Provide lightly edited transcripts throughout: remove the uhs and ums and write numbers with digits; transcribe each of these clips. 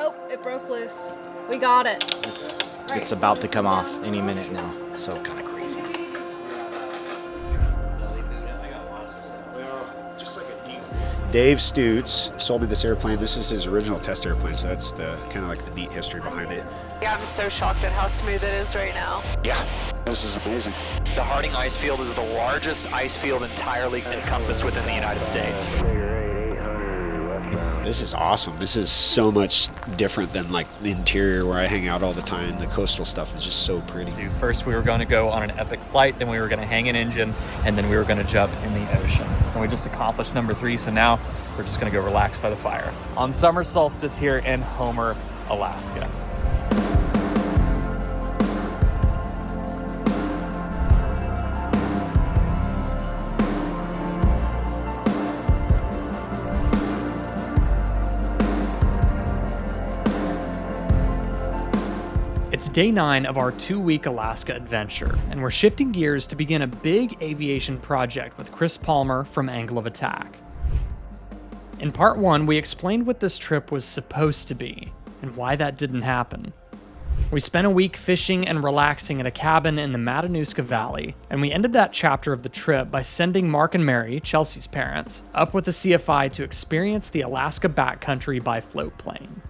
Oh, it broke loose. We got it. It's about to come off any minute now, so kind of crazy. Dave Stutes sold me this airplane. This is his original test airplane, so that's the kind of like the neat history behind it. Yeah, I'm so shocked at how smooth it is right now. Yeah, this is amazing. The Harding ice field is the largest ice field entirely encompassed within the United States. This is awesome. This is so much different than like the interior where I hang out all the time. The coastal stuff is just so pretty. First we were going to go on an epic flight, then we were going to hang an engine, and then we were going to jump in the ocean. And we just accomplished number 3, so now we're just going to go relax by the fire. On summer solstice here in Homer, Alaska. It's day 9 of our 2-week Alaska adventure, and we're shifting gears to begin a big aviation project with Chris Palmer from Angle of Attack. In part 1, we explained what this trip was supposed to be, and why that didn't happen. We spent a week fishing and relaxing at a cabin in the Matanuska Valley, and we ended that chapter of the trip by sending Mark and Mary, Chelsea's parents, up with the CFI to experience the Alaska backcountry by float plane.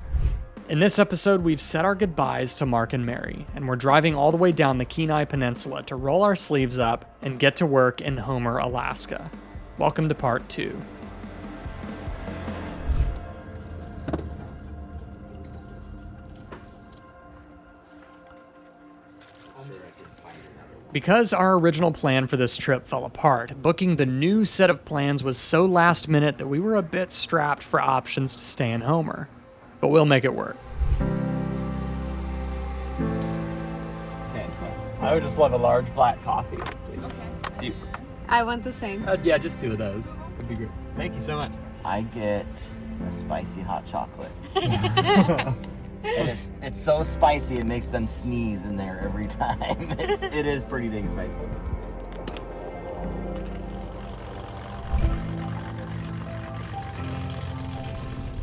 In this episode, we've said our goodbyes to Mark and Mary, and we're driving all the way down the Kenai Peninsula to roll our sleeves up and get to work in Homer, Alaska. Welcome to part 2. Because our original plan for this trip fell apart, booking the new set of plans was so last minute that we were a bit strapped for options to stay in Homer. But we'll make it work. I would just love a large black coffee, please. Okay. I want the same. Yeah, just 2 of those. Would be great. Thank you so much. I get a spicy hot chocolate. It's so spicy it makes them sneeze in there every time. It is pretty dang spicy.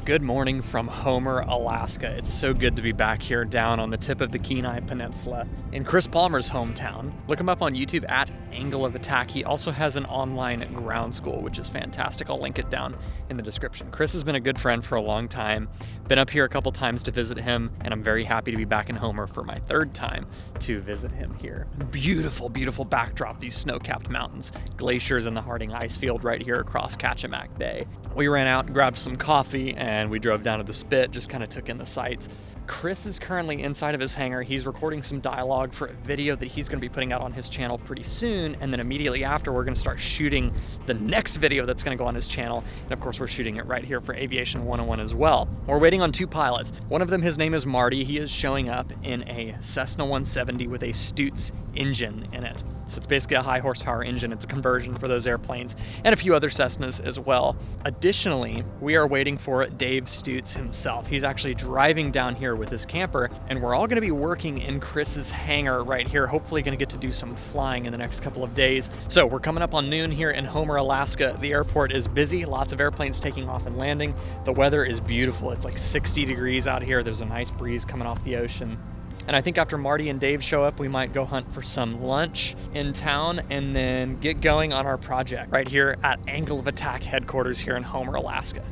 Good morning from Homer, Alaska. It's so good to be back here down on the tip of the Kenai Peninsula in Chris Palmer's hometown. Look him up on YouTube at Angle of Attack. He also has an online ground school, which is fantastic. I'll link it down in the description. Chris has been a good friend for a long time. Been up here a couple times to visit him, and I'm very happy to be back in Homer for my 3rd time to visit him here. Beautiful, beautiful backdrop, these snow-capped mountains, glaciers in the Harding ice field right here across Kachemak Bay. We ran out and grabbed some coffee, and we drove down to the spit, just kind of took in the sights. Chris is currently inside of his hangar. He's recording some dialogue for a video that he's going to be putting out on his channel pretty soon, and then immediately after we're going to start shooting the next video that's going to go on his channel, and of course we're shooting it right here for Aviation 101 as well. We're waiting on 2 pilots. One of them, his name is Marty. He is showing up in a Cessna 170 with a Stutes engine in it. So it's basically a high horsepower engine. It's a conversion for those airplanes and a few other Cessnas as well. Additionally, we are waiting for Dave Stutes himself. He's actually driving down here with his camper, and we're all going to be working in Chris's hangar right here. Hopefully going to get to do some flying in the next couple of days. So we're coming up on noon here in Homer, Alaska. The airport is busy. Lots of airplanes taking off and landing. The weather is beautiful. It's like 60 degrees out here. There's a nice breeze coming off the ocean. And I think after Marty and Dave show up, we might go hunt for some lunch in town and then get going on our project right here at Angle of Attack headquarters here in Homer, Alaska.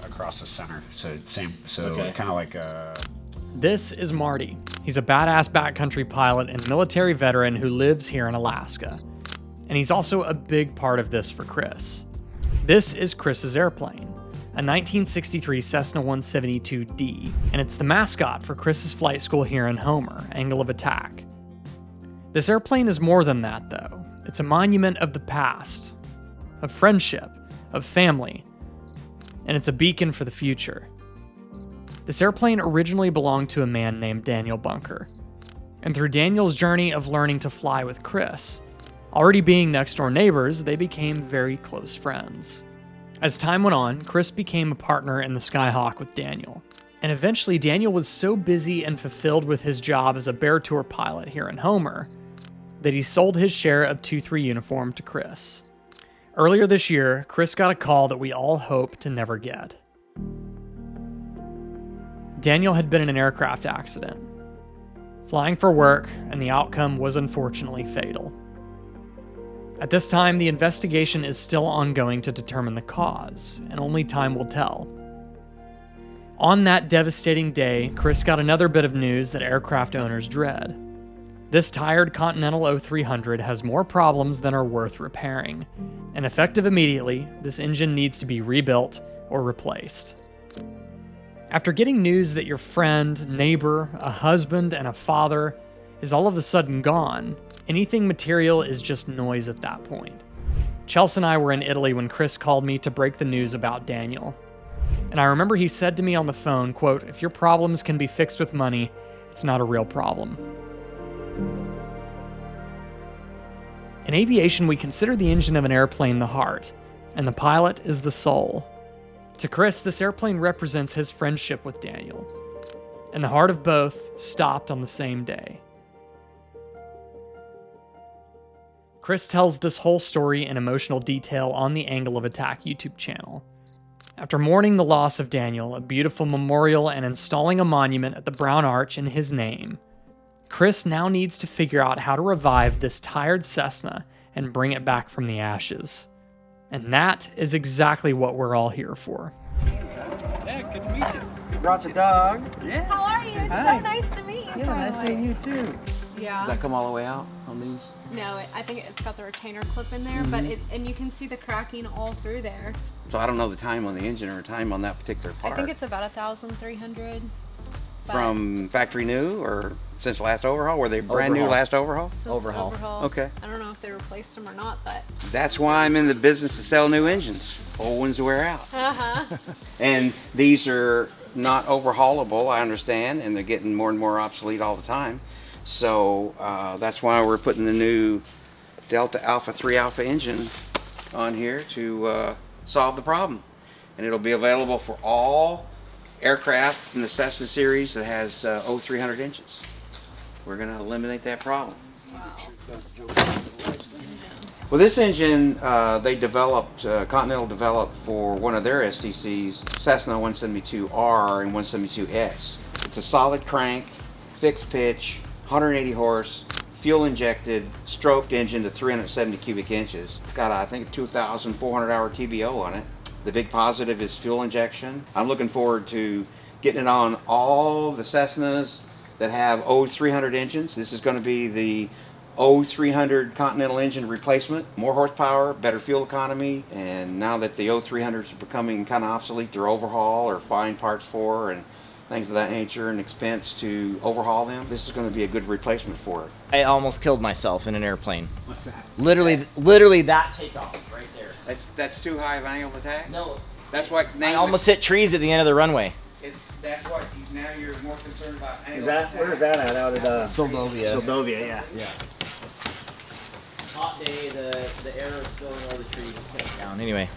Across the center, so kind of like This is Marty. He's a badass backcountry pilot and military veteran who lives here in Alaska. And he's also a big part of this for Chris. This is Chris's airplane, a 1963 Cessna 172D, and it's the mascot for Chris's flight school here in Homer, Angle of Attack. This airplane is more than that, though. It's a monument of the past, of friendship, of family, and it's a beacon for the future. This airplane originally belonged to a man named Daniel Bunker, and through Daniel's journey of learning to fly with Chris, already being next-door neighbors, they became very close friends. As time went on, Chris became a partner in the Skyhawk with Daniel. And eventually, Daniel was so busy and fulfilled with his job as a Bear Tour pilot here in Homer that he sold his share of 2-3 uniform to Chris. Earlier this year, Chris got a call that we all hope to never get. Daniel had been in an aircraft accident, flying for work, and the outcome was unfortunately fatal. At this time, the investigation is still ongoing to determine the cause, and only time will tell. On that devastating day, Chris got another bit of news that aircraft owners dread. This tired Continental 0300 has more problems than are worth repairing, and effective immediately, this engine needs to be rebuilt or replaced. After getting news that your friend, neighbor, a husband, and a father is all of a sudden gone, anything material is just noise at that point. Chelsea and I were in Italy when Chris called me to break the news about Daniel. And I remember he said to me on the phone, quote, "If your problems can be fixed with money, it's not a real problem." In aviation, we consider the engine of an airplane the heart, and the pilot is the soul. To Chris, this airplane represents his friendship with Daniel, and the heart of both stopped on the same day. Chris tells this whole story in emotional detail on the Angle of Attack YouTube channel. After mourning the loss of Daniel, a beautiful memorial, and installing a monument at the Brown Arch in his name, Chris now needs to figure out how to revive this tired Cessna and bring it back from the ashes. And that is exactly what we're all here for. Yeah, good to meet you. You brought the dog. Yeah. How are you? It's Hi. so nice to meet you. Yeah, nice finally. meeting you too. Yeah. Does that come all the way out on these? No, I think it's got the retainer clip in there, but and you can see the cracking all through there. So I don't know the time on the engine or time on that particular part. I think it's about 1,300. but From factory new or since last overhaul? Were they brand new Overhaul. last overhaul? since overhaul. Okay. I don't know if they replaced them or not, but. That's why I'm in the business to sell new engines. Old ones wear out. Uh-huh. And these are not overhaulable, I understand, and they're getting more and more obsolete all the time. So that's why we're putting the new Delta Alpha 3 Alpha engine on here to solve the problem. And it'll be available for all aircraft in the Cessna series that has 0300 engines. We're going to eliminate that problem. Well, this engine they developed, Continental developed for one of their STCs, Cessna 172R and 172S. It's a solid crank, fixed pitch, 180 horse, fuel injected, stroked engine to 370 cubic inches. It's got, I think, 2,400 hour TBO on it. The big positive is fuel injection. I'm looking forward to getting it on all the Cessnas that have 0300 engines. This is going to be the 0300 Continental engine replacement. More horsepower, better fuel economy, and now that the 0300s are becoming kind of obsolete, they're overhaul or find parts for and things of that nature and expense to overhaul them. This is going to be a good replacement for it. I almost killed myself in an airplane. What's that? Literally that takeoff right there. That's too high of an angle of attack? No, That's what I almost hit trees at the end of the runway. That's what now you're more concerned about angle Is that, where's that at? Out at Soldovia. Soldovia, yeah. Yeah. Hot day, the air is spilling over the trees, just cutting down. Anyway,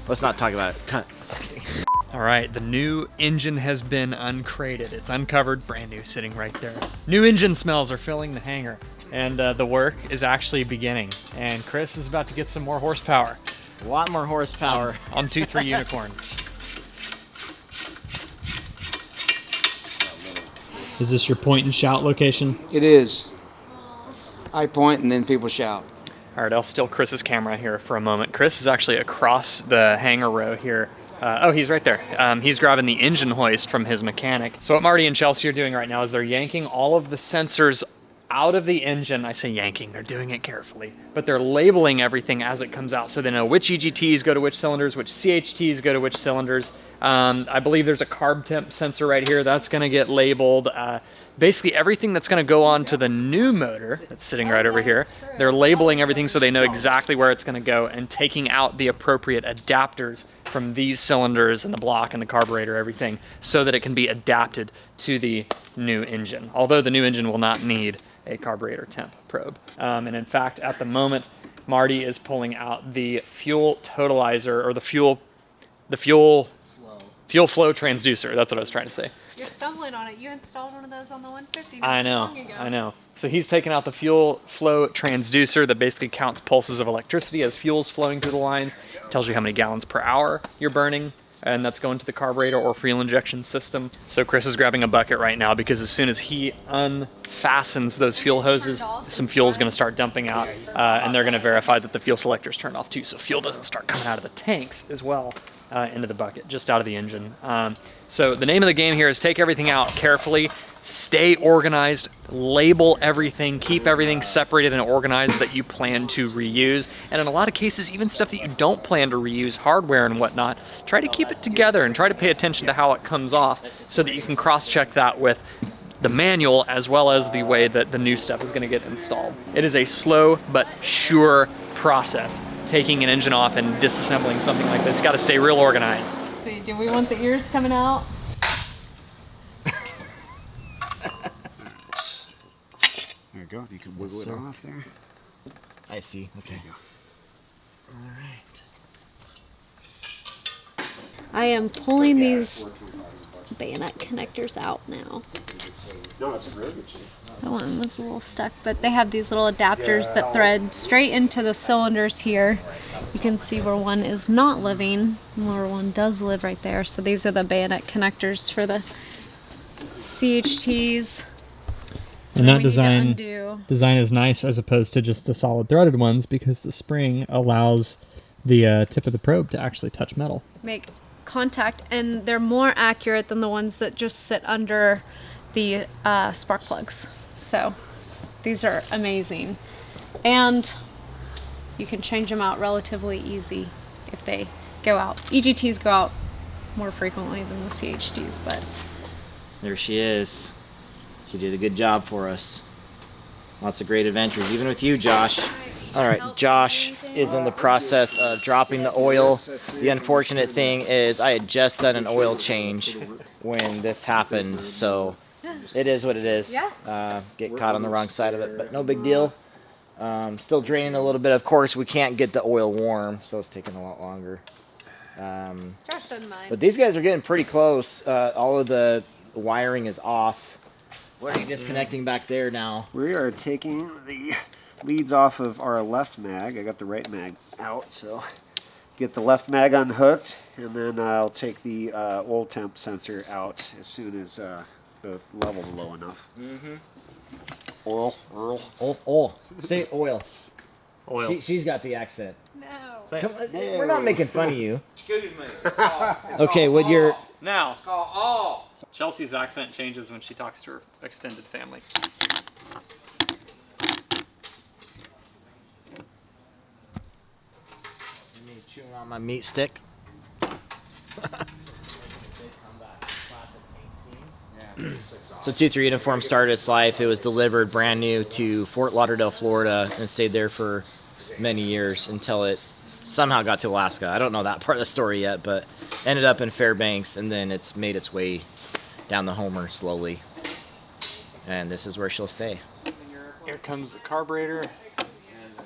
let's not talk about it. Just kidding. All right, the new engine has been uncrated. It's uncovered, brand new, sitting right there. New engine smells are filling the hangar, and the work is actually beginning. And Chris is about to get some more horsepower A lot more horsepower. on 2-3 Unicorn. Is this your point and shout location? It is. I point and then people shout. All right, I'll steal Chris's camera here for a moment. Chris is actually across the hangar row here. Oh, he's right there. He's grabbing the engine hoist from his mechanic. So what Marty and Chelsea are doing right now is they're yanking all of the sensors out of the engine. I say yanking, they're doing it carefully, but they're labeling everything as it comes out so they know which EGTs go to which cylinders, which CHTs go to which cylinders. I believe there's a carb temp sensor right here that's going to get labeled. Basically everything that's going to go on to the new motor that's sitting right over here, they're labeling everything so they know exactly where it's going to go and taking out the appropriate adapters from these cylinders and the block and the carburetor, everything, so that it can be adapted to the new engine. Although the new engine will not need a carburetor temp probe. And in fact, at the moment, Marty is pulling out the fuel totalizer, or the fuel flow transducer. That's what I was trying to say. You're stumbling on it. You installed one of those on the 150 not I too know, long ago. I know. So he's taking out the fuel flow transducer that basically counts pulses of electricity as fuel's flowing through the lines. It tells you how many gallons per hour you're burning, and that's going to the carburetor or fuel injection system. So Chris is grabbing a bucket right now because as soon as he unfastens those fuel hoses, some fuel is going to start dumping out, and they're going to verify that the fuel selector is turned off too, so fuel doesn't start coming out of the tanks as well into the bucket, just out of the engine. So the name of the game here is take everything out carefully, stay organized, label everything, keep everything separated and organized that you plan to reuse. And in a lot of cases, even stuff that you don't plan to reuse, hardware and whatnot, try to keep it together and try to pay attention to how it comes off so that you can cross-check that with the manual as well as the way that the new stuff is going to get installed. It is a slow but sure process. Taking an engine off and disassembling something like this, you got to stay real organized. Let's see, do we want the ears coming out? There you go. You can wiggle it off there. I see. Okay. All right. I am pulling these bayonet connectors out now. No, it's a really good shape. That one was a little stuck, but they have these little adapters that thread straight into the cylinders here. You can see where one is not living and where one does live right there. So these are the bayonet connectors for the CHTs. And we that need to design undo. is nice as opposed to just the solid threaded ones because the spring allows the tip of the probe to actually touch metal. Make contact, and they're more accurate than the ones that just sit under the spark plugs. So these are amazing, and you can change them out relatively easy if they go out. EGTs go out more frequently than the CHTs, but There she is. She did a good job for us. Lots of great adventures, even with you, Josh. All right, Josh is in the process of dropping the oil. The unfortunate thing is I had just done an oil change when this happened, so it is what it is. Get caught on the wrong side of it, but no big deal. Still draining a little bit. Of course, we can't get the oil warm, so it's taking a lot longer. Josh doesn't mind. But these guys are getting pretty close. All of the wiring is off. What are you disconnecting back there now? We are taking the leads off of our left mag. I got the right mag out, so get the left mag unhooked, and then I'll take the oil temp sensor out as soon as the level's low enough. Oil. Oil. Say oil. Oil. She's got the accent. No. Come on, we're not making fun of you. Excuse me. Okay, what you're... Now, Chelsea's accent changes when she talks to her extended family. Me chewing on my meat stick. So 2-3 uniform started its life. It was delivered brand new to Fort Lauderdale, Florida, and stayed there for many years until it somehow got to Alaska. I don't know that part of the story yet, but ended up in Fairbanks, and then it's made its way down the Homer slowly. And this is where she'll stay. Here comes the carburetor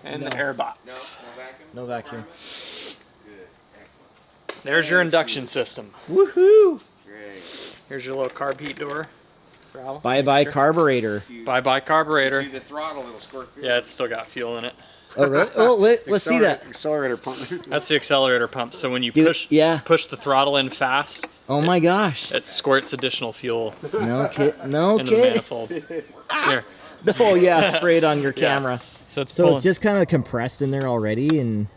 and the air box. No vacuum. There's your induction system. Woohoo! Here's your little carb heat door. Bye-bye carburetor. Bye-bye carburetor. Do the throttle, it'll squirt fuel. Yeah, it's still got fuel in it. Oh, really? Oh, let's see that. Accelerator pump. That's the accelerator pump. So when you Dude, yeah. push the throttle in fast, Oh my gosh. it squirts additional fuel No kid. No into the kid. manifold. Here. Oh yeah, spray it on your camera. So it's So pulling. it's just kind of compressed in there already, and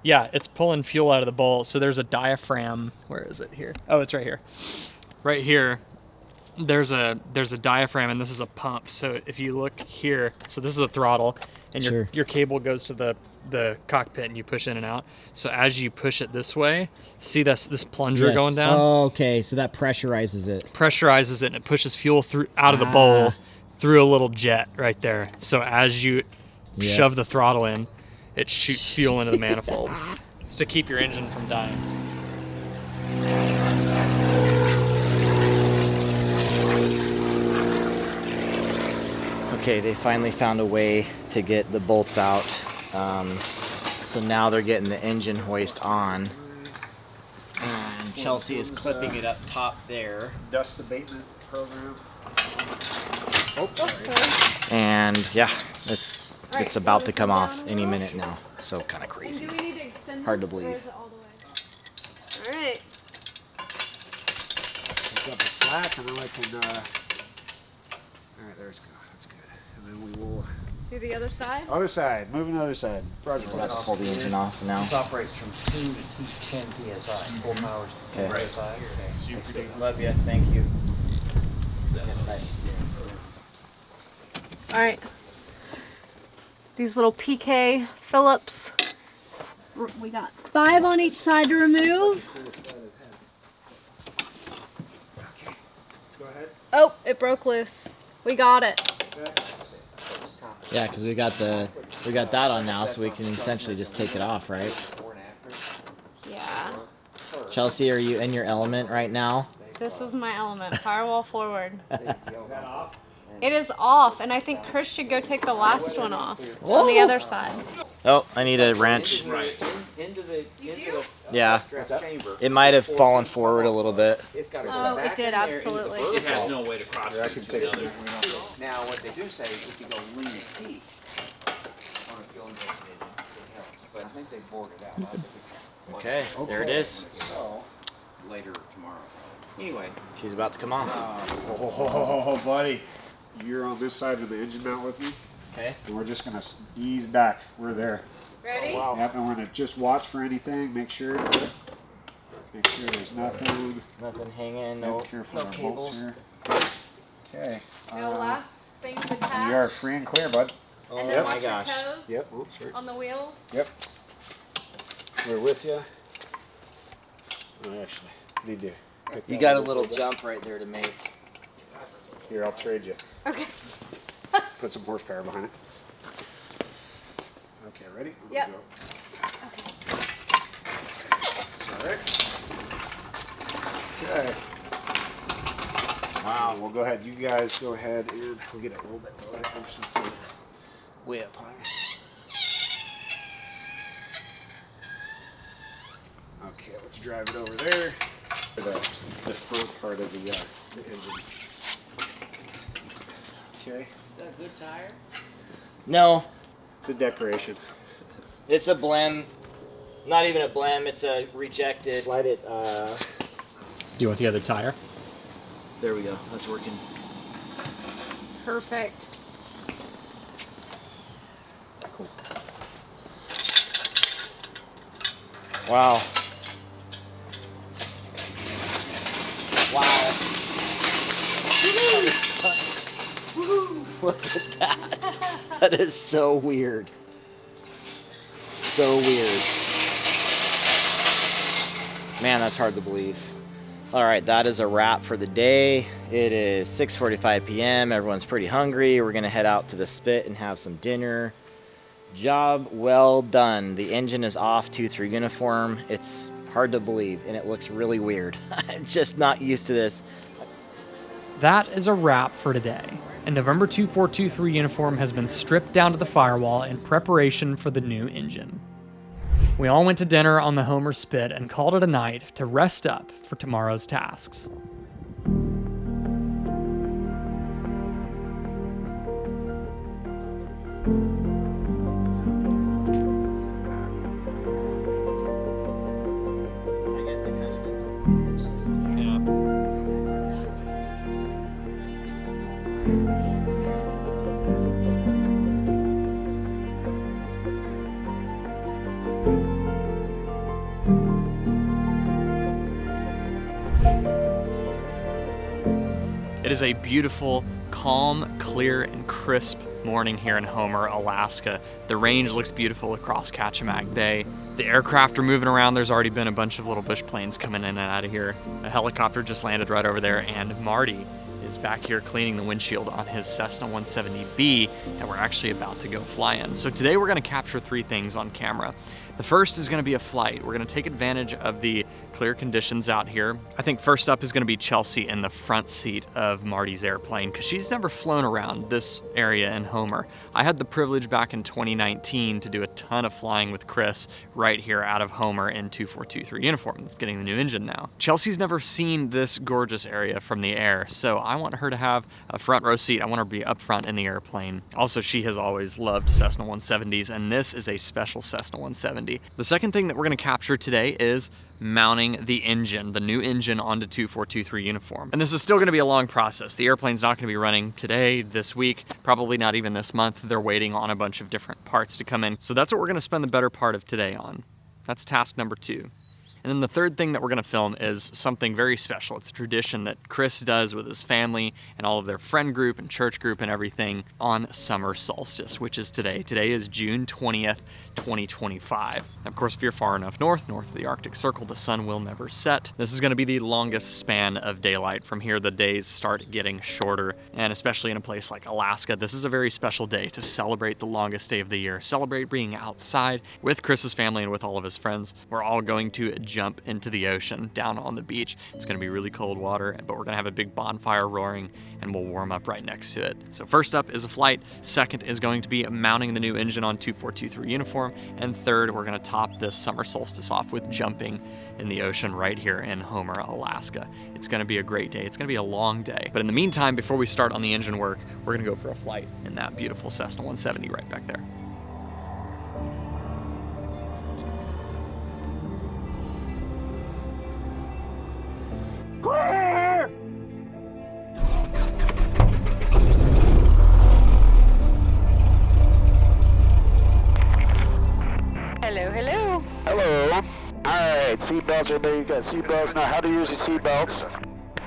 Yeah, it's pulling fuel out of the bowl. So there's a diaphragm. Where is it here? Oh, it's right here. Right here. There's a diaphragm, and this is a pump. So if you look here, so this is a throttle, and your cable goes to the cockpit, and you push in and out. So as you push it this way, see this plunger going down? Oh, okay. So that pressurizes it. Pressurizes it, and it pushes fuel through out of the bowl through a little jet right there. So as you shove the throttle in, it shoots fuel into the manifold. It's to keep your engine from dying. Okay, they finally found a way to get the bolts out. So now they're getting the engine hoist on. And Chelsea is Comes, clipping it up top there. Dust abatement program. Oh, sorry. And yeah, it's Alright, about wanna to come come off down a any little? minute now. So kind of And crazy. do we need to extend Hard to this, or believe. is it all the way? All right. Pick up the slack, and then I can. All right, there's go. That's good. And then we will. Do the other side. Other side. Moving to the other side. Roger. We're about to pull the engine off now. This operates from 2 to 10 psi. Full power is 10 Okay. psi. Okay. Love you. Thank you. All right. These little PK Phillips. We got 5 on each side to remove. Go ahead. Oh, it broke loose. We got it. Yeah, because we got that on now, so we can essentially just take it off, right? Yeah. Chelsea, are you in your element right now? This is my element. Firewall forward. It is off, and I think Chris should go take the last one off on the other side. Oh, I need a wrench. Into the Yeah, chamber. it might have fallen forward a little bit. It's got to Oh, go it back did, in there into the absolutely. vertical. It has no way to cross I it can to take the it. other. Now, what they do say is if you go really deep on a fuel injection engine, it helps. But I think they bored it out. I think we can- Okay, there it is. So, later tomorrow. Anyway, She's about to come off. Oh, buddy. You're on this side of the engine mount with me, Okay. and we're just gonna ease back. We're there. Ready? Yep, and we're gonna just watch for anything. Make sure there's nothing. Nothing hanging. No, No, careful no our bolts cables. here. Okay. No last things attached. We are free and clear, bud. Oh And then my watch your gosh. toes Yep. Oops, sorry. on the wheels. Yep. We're with you. I actually need to. pick You that got a up little bit. jump right there to make. Here, I'll trade you. Okay. Put some horsepower behind it. Okay, ready? I'm Yep. gonna go. All right. Okay. Wow. We'll go ahead. You guys go ahead and we'll get it a little bit lower. Actually, see it way up high. Okay, let's drive it over there. The front part of the engine. Okay. Is that a good tire? No, It's a decoration. it's a blem. Not even a blem. It's a rejected. Slide it. Do you want the other tire? There we go. That's working. Perfect. Cool. Wow. Wow. Look at that. That is so weird. So weird. Man, that's hard to believe. All right, that is a wrap for the day. It is 6:45 p.m. Everyone's pretty hungry. We're gonna head out to the spit and have some dinner. Job well done. The engine is off 2-3 uniform. It's hard to believe, and it looks really weird. I'm just not used to this. That is a wrap for today. A November 2423 uniform has been stripped down to the firewall in preparation for the new engine. We all went to dinner on the Homer Spit and called it a night to rest up for tomorrow's tasks. I guess it kind of doesn't. Yeah. It is a beautiful, calm, clear, and crisp morning here in Homer, Alaska. The range looks beautiful across Kachemak Bay. The aircraft are moving around. There's already been a bunch of little bush planes coming in and out of here. A helicopter just landed right over there, and Marty is back here cleaning the windshield on his Cessna 170B that we're actually about to go fly in. So today we're gonna capture 3 things on camera. The first is gonna be a flight. We're gonna take advantage of the clear conditions out here. I think first up is going to be Chelsea in the front seat of Marty's airplane because she's never flown around this area in Homer. I had the privilege back in 2019 to do a ton of flying with Chris right here out of Homer in 2423 uniform. It's getting the new engine now. Chelsea's never seen this gorgeous area from the air, so I want her to have a front row seat. I want her to be up front in the airplane. Also, she has always loved Cessna 170s, and this is a special Cessna 170. The second thing that we're going to capture today is mounting the engine, the new engine onto 2423 uniform. And this is still going to be a long process. The airplane's not going to be running today, this week, probably not even this month. They're waiting on a bunch of different parts to come in. So that's what we're going to spend the better part of today on. That's task number 2. And then the third thing that we're going to film is something very special. It's a tradition that Chris does with his family and all of their friend group and church group and everything on summer solstice, which is today. Today is June 20th, 2025. And of course, if you're far enough north of the Arctic Circle, the sun will never set. This is going to be the longest span of daylight. From here, the days start getting shorter, and especially in a place like Alaska, this is a very special day to celebrate the longest day of the year, celebrate being outside with Chris's family and with all of his friends. We're all going to jump into the ocean down on the beach. It's going to be really cold water, but we're going to have a big bonfire roaring, and we'll warm up right next to it. So first up is a flight. Second is going to be mounting the new engine on 2423 uniform. And third, we're going to top this summer solstice off with jumping in the ocean right here in Homer, Alaska. It's going to be a great day. It's going to be a long day. But in the meantime, before we start on the engine work, we're going to go for a flight in that beautiful Cessna 170 right back there. Clear! Hello, hello. Hello. All right, seatbelts. Everybody got seatbelts. Now, how to use your seatbelts.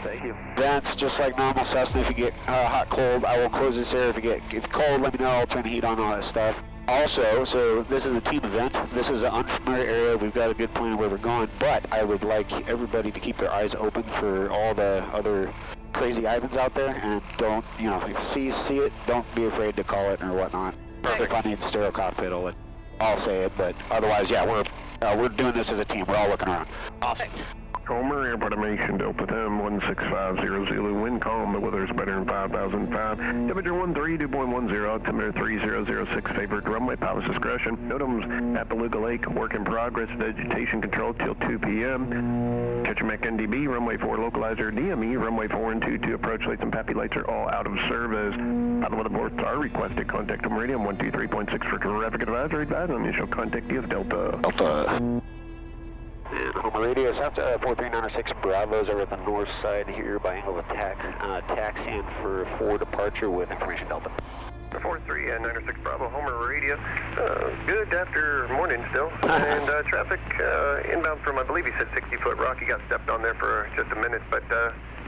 Thank you. Vents, just like normal Cessna. If you get hot, cold, I will close this air. If it's cold, let me know. I'll turn the heat on, all that stuff. Also, so this is a team event. This is an unfamiliar area. We've got a good plan of where we're going, but I would like everybody to keep their eyes open for all the other crazy Ivans out there, and don't, if you see it, don't be afraid to call it or whatnot. If I need stereo cockpit, I'll say it, but otherwise, yeah, we're doing this as a team. We're all looking around. Awesome. Homer, airport information, Delta 10, 16500 Zulu, wind calm, the weather is better than 5005, temperature 13, altimeter 3006, favored runway, pilot's discretion, NOTAMs at Beluga Lake, work in progress, vegetation control till 2 p.m. Chetumac NDB, runway 4 localizer, DME, runway 4 and 22, approach lights and PAPI lights are all out of service. Pilot reports are requested, contact on radio 123.6 for traffic advisory, advise on initial contact of Delta. And Homer radio, South 43906 Bravo's over at the north side here by angle of attack. Taxiing for departure with information Delta. 43906 Bravo, Homer radio. Good after morning still. And traffic inbound from, I believe he said 60-foot rock. He got stepped on there for just a minute, but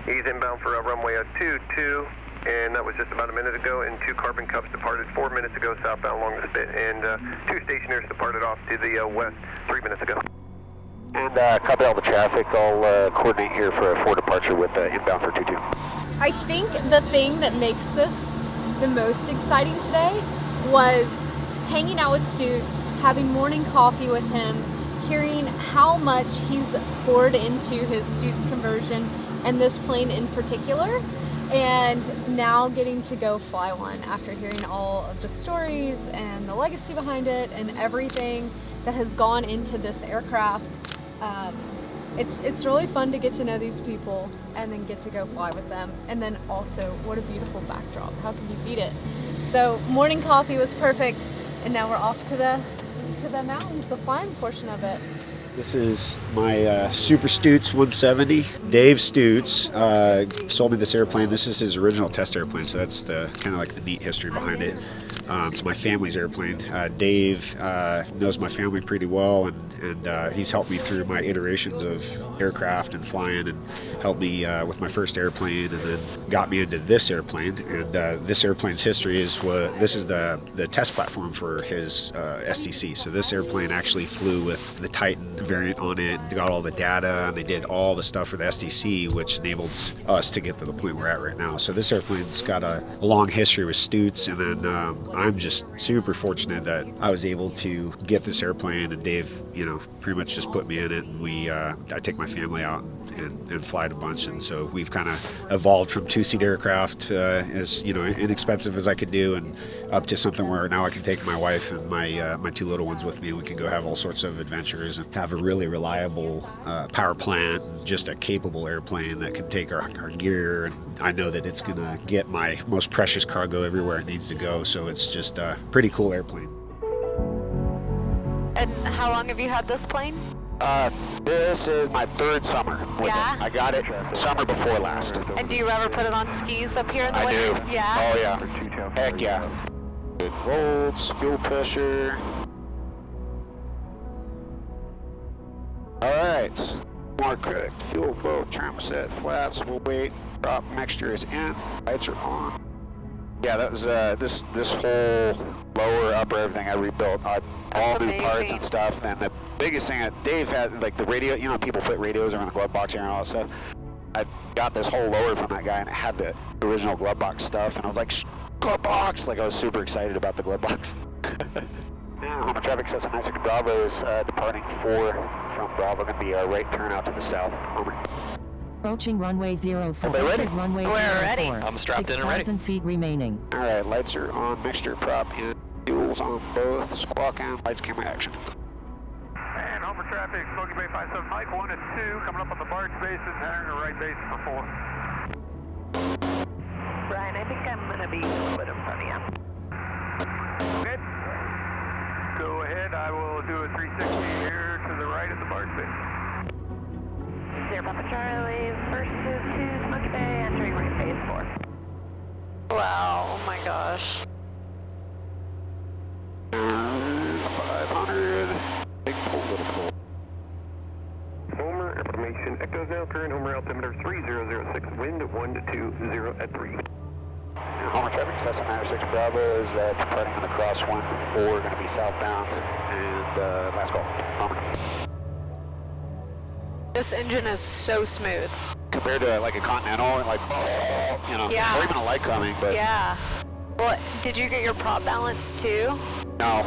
he's inbound for runway 22. And that was just about a minute ago, and 2 carbon cups departed 4 minutes ago southbound along the spit, and 2 stationers departed off to the west 3 minutes ago. And copy all the traffic. I'll coordinate here for departure with inbound for 22. I think the thing that makes this the most exciting today was hanging out with Stutes, having morning coffee with him, hearing how much he's poured into his Stutes conversion and this plane in particular, and now getting to go fly one after hearing all of the stories and the legacy behind it and everything that has gone into this aircraft. It's really fun to get to know these people and then get to go fly with them. And then also, what a beautiful backdrop. How can you beat it? So morning coffee was perfect, and now we're off to the mountains, the flying portion of it. This is my Super Stutes 170. Dave Stutes sold me this airplane. This is his original test airplane, so that's the kind of like the neat history behind it. It's my family's airplane. Dave knows my family pretty well, and he's helped me through my iterations of aircraft and flying, and helped me with my first airplane, and then got me into this airplane. And this airplane's history is this is the test platform for his STC. So this airplane actually flew with the Titan variant on it, and got all the data, and they did all the stuff for the STC, which enabled us to get to the point we're at right now. So this airplane's got a long history with Stutes, and then I'm just super fortunate that I was able to get this airplane, and Dave, pretty much just put me in it. And I take my family out and fly it a bunch, and so we've kind of evolved from 2-seat aircraft as inexpensive as I could do, and up to something where now I can take my wife and my 2 little ones with me, and we can go have all sorts of adventures and have a really reliable power plant, just a capable airplane that can take our gear. And I know that it's gonna get my most precious cargo everywhere it needs to go, so it's just a pretty cool airplane. And how long have you had this plane? This is my 3rd summer with Yeah? it. I got it the summer before last. And do you ever put it on skis up here in the I winter? do. Yeah? Oh yeah. Heck yeah. Good volts, fuel pressure. Alright. More correct. Fuel flow, trim set, flaps, we'll wait. Prop mixture is in. Lights are on. Yeah, that was this whole lower, upper, everything I rebuilt. All new parts amazing. and stuff. And the biggest thing that Dave had, like the radio, people put radios around the glove box here and all that stuff. I got this whole lower from that guy, and it had the original glove box stuff, and I was like, glove box! Like, I was super excited about the glove box. Homer traffic, Cessna 96 Bravo is departing 4 from Bravo, going to be a right turn out to the south. Homer. Approaching runway 04. Everybody ready? Runway We're ready. 04. I'm strapped in and ready. 6,000 feet remaining. All right, lights are on, mixture, prop in, fuels on both, squawk in, lights, camera, action. And Homer traffic, Smoky Bay 57, Mike 1 and 2, coming up on the barge bases, entering the right base for 4. Brian, I think I'm going to be a little bit in front of you. Okay. Go ahead, I will do a 360 here to the right of the barge base. 0 Papa Charlie, first is to Smoky Bay, entering right base 4. Wow, oh my gosh. 500, big pull, little pull. Homer, information, Echoes now, current Homer altimeter 3006, wind 120 at 3. Homer traffic, Cessna 96 Bravo is departing on the crosswind 4, going to be southbound, and last call. Homer. This engine is so smooth. Compared to like a Continental, like, Yeah. or even a light coming, but Yeah. Well, did you get your prop balance too? no.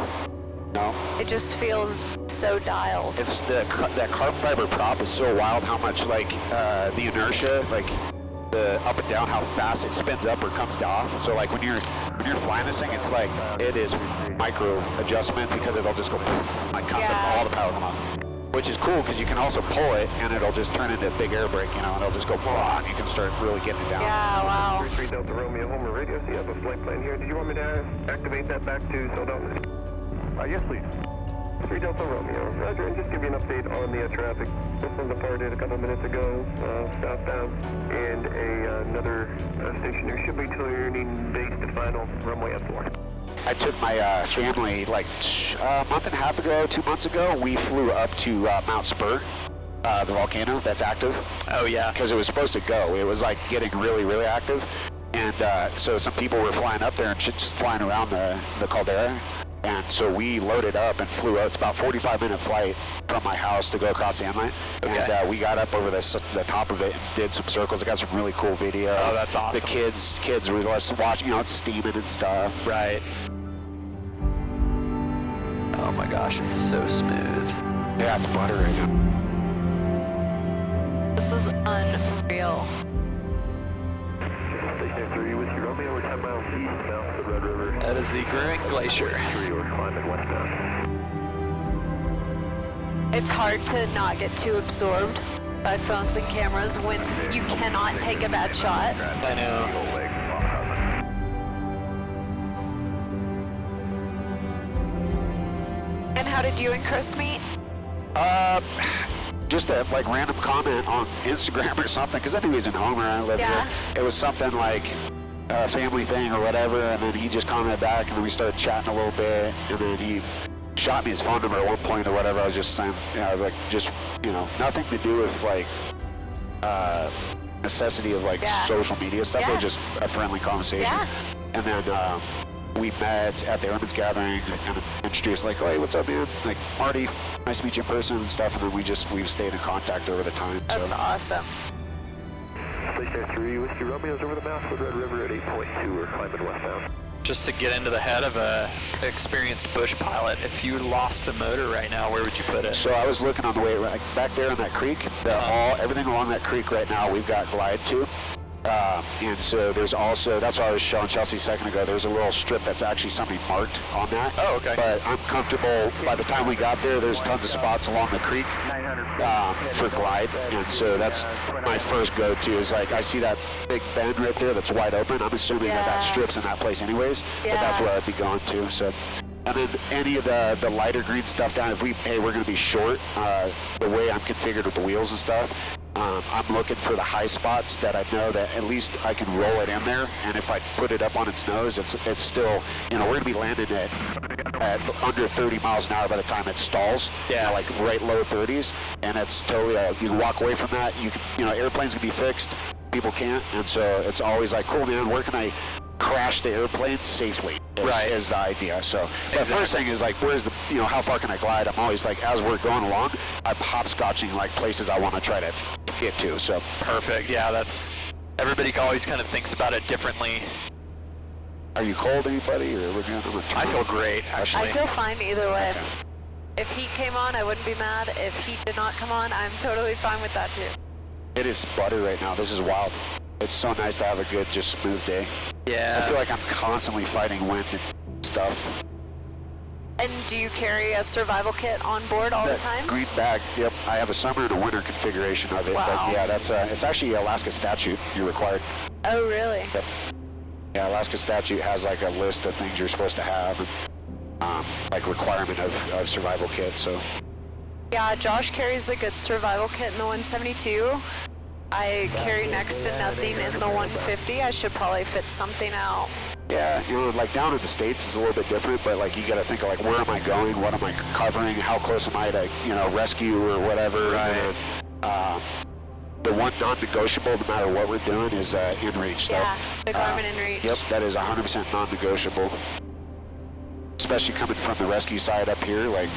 It just feels so dialed. It's that carbon fiber prop is so wild how much like the inertia, like the up and down, how fast it spins up or comes off. So like when you're flying this thing, it's like it is micro adjustments because it'll just go like Yeah. all the power come on. Which is cool because you can also pull it and it'll just turn into a big air brake, and it'll just go blah, and you can start really getting it down. Yeah, wow. 3 Delta Romeo, Homer radio, so you have a flight plan here. Did you want me to activate that back to Philadelphia? Yes, please. 3 Delta Romeo, roger, and just give you an update on the traffic. This one departed a couple minutes ago, southbound, and another station here should be turning base to final runway at 4. I took my family like a month and a half ago, 2 months ago. We flew up to Mount Spur, the volcano that's active. Oh yeah. Because it was supposed to go. It was like getting really, really active. And so some people were flying up there and just flying around the caldera. And so we loaded up and flew out. It's about a 45-minute flight from my house to go across the inlet. Okay. And we got up over the top of it and did some circles. I got some really cool video. Oh, that's awesome. The kids were watching, it's steaming and stuff. Right. Oh my gosh, it's so smooth. Yeah, it's buttery. This is unreal. Station 3 with you, Romeo, we're 10 miles east now to the Red River. That is the Grand Glacier. 3, we're climbing westbound. It's hard to not get too absorbed by phones and cameras when you cannot take a bad shot. I know. And how did you and Chris meet? Just a like random comment on Instagram or something, because I knew he was in Homer and I lived Yeah. here. It was something like a family thing or whatever, and then he just commented back, and then we started chatting a little bit, and then he shot me his phone number at one point or whatever. I was just saying, like just, nothing to do with like necessity of like Yeah. social media stuff. It Yeah. was just a friendly conversation. Yeah. And then we met at the Airman's Gathering and kind of introduced, like, hey, what's up, man? Like, Marty, nice to meet you in person and stuff. And then we've stayed in contact over the time. That's so. awesome. Station 3 with you, Romeo's over the mouth of Red River at 8.2, we're climbing westbound. Just to get into the head of a experienced bush pilot, if you lost the motor right now, where would you put it? So I was looking on the way right back there on that creek. Everything along that creek right now, we've got glide to. And so there's also, that's what I was showing Chelsea a second ago, there's a little strip that's actually somebody marked on that. Oh, okay. But I'm comfortable, by the time we got there, there's tons of spots along the creek for glide. And so that's my first go-to is like, I see that big bend right there that's wide open. I'm assuming that strip's in that place anyways, but that's where I'd be going to. So. And then any of the lighter green stuff down, if we're going to be short, the way I'm configured with the wheels and stuff, I'm looking for the high spots that I know that at least I can roll it in there. And if I put it up on its nose, it's still, we're going to be landing at under 30 miles an hour by the time it stalls. Yeah. Like right low 30s. And it's totally, you can walk away from that. You can, airplanes can be fixed. People can't. And so it's always like, cool, man, where can I crash the airplane safely is the idea. So the first thing is like, where's the, how far can I glide? I'm always like, as we're going along, I'm hopscotching like places I want to try to get to. So perfect. Yeah, that's, everybody always kind of thinks about it differently. Are you cold, anybody, or we're going? I feel great, actually. I feel fine either way. Okay. If heat came on, I wouldn't be mad. If heat did not come on, I'm totally fine with that too. It is butter right now. This is wild. It's so nice to have a good, just smooth day. Yeah. I feel like I'm constantly fighting wind and stuff. And do you carry a survival kit on board all the time? Green bag, yep. I have a summer and a winter configuration of it. Wow. But yeah, that's it's actually Alaska statute. You're required. Oh, really? Yep. Yeah, Alaska statute has like a list of things you're supposed to have, and, like requirement of survival kit. So. Yeah, Josh carries a good survival kit in the 172. I carry next to nothing in the 150. I should probably fit something out. Yeah, like down in the States it's a little bit different, but like you got to think of like, where am I going? What am I covering? How close am I to, rescue or whatever? Right. And, the one non-negotiable, no matter what we're doing, is in-reach stuff. Yeah, the Garmin in-reach. Yep, that is 100% non-negotiable. Especially coming from the rescue side up here, like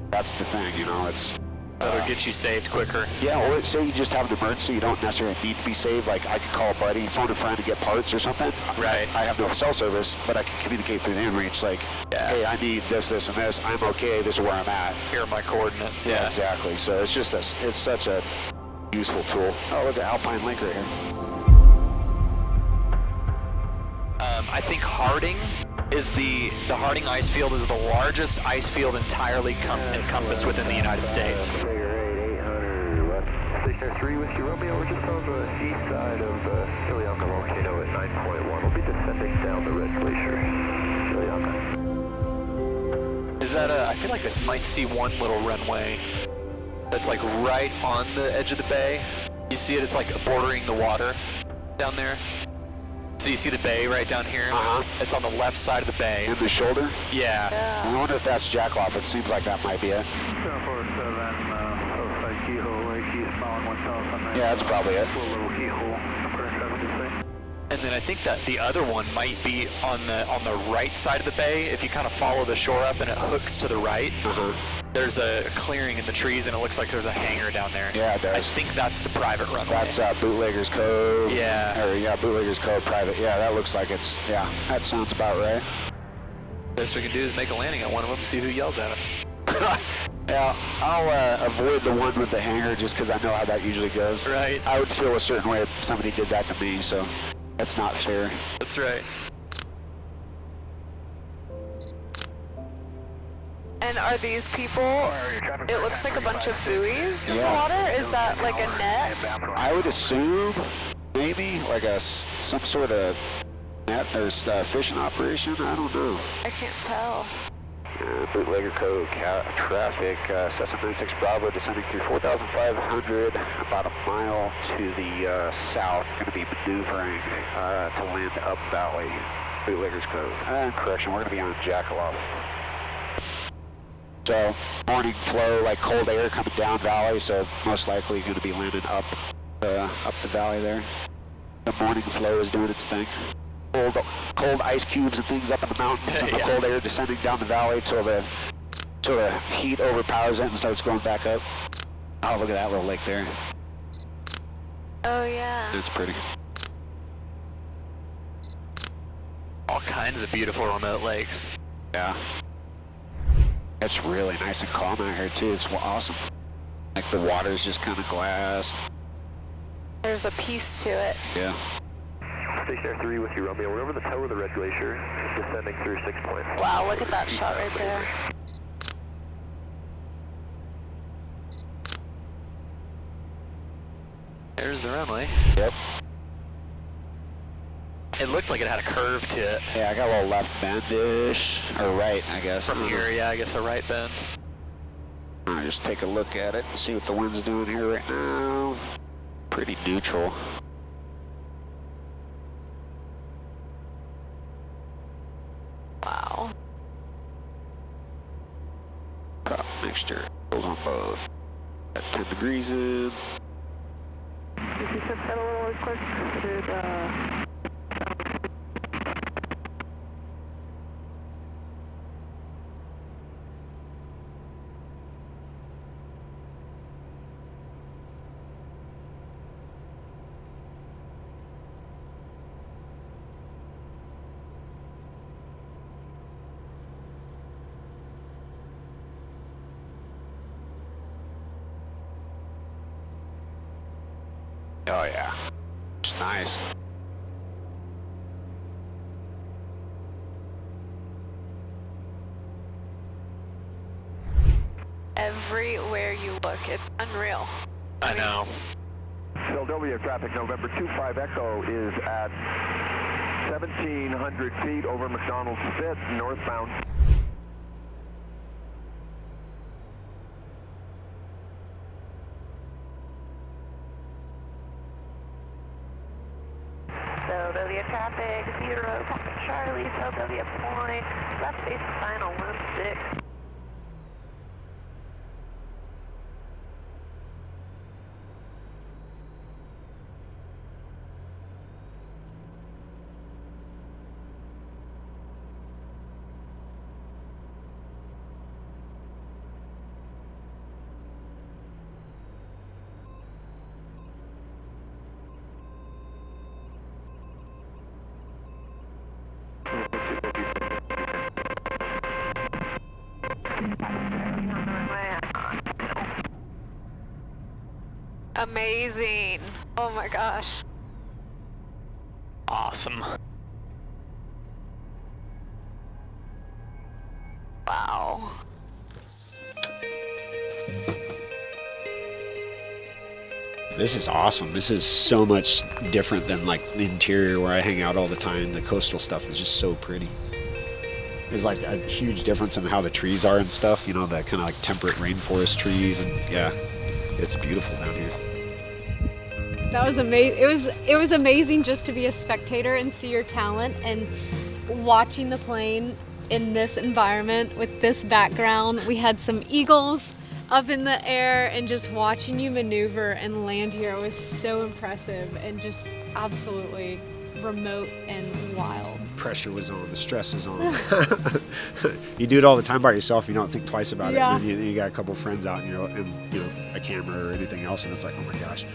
that's the thing, it's... That'll get you saved quicker. Yeah, or say you just have an emergency, you don't necessarily need to be saved. Like I could call a buddy, phone a friend to get parts or something. Right. I have no cell service, but I can communicate through the inReach. Like, hey, I need this, this, and this. I'm okay. This is where I'm at. Here are my coordinates. Yeah, exactly. So it's just it's such a useful tool. Oh, look at Alpine Lake right here. I think Harding is the Harding ice field is the largest ice field entirely encompassed within the United States. Figure 800 left. Stationer 3 Whiskey Romeo, we're just on the east side of Chiliaca volcano at 9.1. We'll be descending down the Red Glacier, Chiliaca. Is that I feel like this might see one little runway that's like right on the edge of the bay. You see it, it's like bordering the water down there. So you see the bay right down here? Uh-huh. It's on the left side of the bay. In the shoulder? Yeah. I wonder if that's Jackaloff. It seems like that might be it. 747, keyhole, eastbound 1000. Yeah, that's probably it. Little keyhole. And then I think that the other one might be on the right side of the bay. If you kind of follow the shore up and it hooks to the right, there's a clearing in the trees and it looks like there's a hangar down there. Yeah, it does. I think that's the private runway. That's Bootlegger's Cove. Yeah. Bootlegger's Cove private. Yeah, that looks like it's, that sounds about right. Best we can do is make a landing at one of them, see who yells at us. Yeah, I'll avoid the one with the hangar just because I know how that usually goes. Right. I would feel a certain way if somebody did that to me, so that's not fair. That's right. And are these people, it looks like a bunch of buoys in the water? Is that like a net? I would assume maybe like some sort of net or fishing operation. I don't know. I can't tell. Bootlegger Cove traffic, Cessna 96 Bravo descending through 4,500, about a mile to the south, going to be maneuvering to land up valley, Bootlegger's Cove. Correction, we're going to be on Jackaloff. So, morning flow, like cold air coming down valley, so most likely going to be landing up the valley there. The morning flow is doing its thing. Cold ice cubes and things up in the mountains, and the cold air descending down the valley till the heat overpowers it and starts going back up. Oh, look at that little lake there. Oh yeah. It's pretty. all kinds of beautiful remote lakes. Yeah. It's really nice and calm out here too. It's awesome. Like the water's just kind of glass. There's a piece to it. Yeah. Station 3 with you, Romeo. We're over the toe of the Red Glacier, descending through 6 points. Wow, look at that shot right there. There's the runway. Yep. It looked like it had a curve to it. Yeah, I got a little left bend-ish, or right, I guess. From here, yeah, I guess a right bend. I'll just take a look at it and see what the wind's doing here right now. Pretty neutral. Wow. Prop mixture goes on both. Got 10 degrees in. If you set that a little quick, Oh yeah, it's nice. Everywhere you look, it's unreal. I know. Philadelphia traffic, November 25 Echo is at 1,700 feet over McDonald's Spit, northbound. Philadelphia traffic, 0, Papa Charlie, Philadelphia point, left base final 16. Amazing. Oh my gosh. Awesome. Wow. This is awesome. This is so much different than like the interior where I hang out all the time. The coastal stuff is just so pretty. There's like a huge difference in how the trees are and stuff, you know, that kind of like temperate rainforest trees, and yeah, it's beautiful down here. That was amazing. It was amazing just to be a spectator and see your talent, and watching the plane in this environment with this background. We had some eagles up in the air, and just watching you maneuver and land here was so impressive and just absolutely remote and wild. Pressure was on, the stress is on. You do it all the time by yourself, you don't think twice about it. And then you got a couple friends out, and you know, a camera or anything else, and it's like, oh my gosh,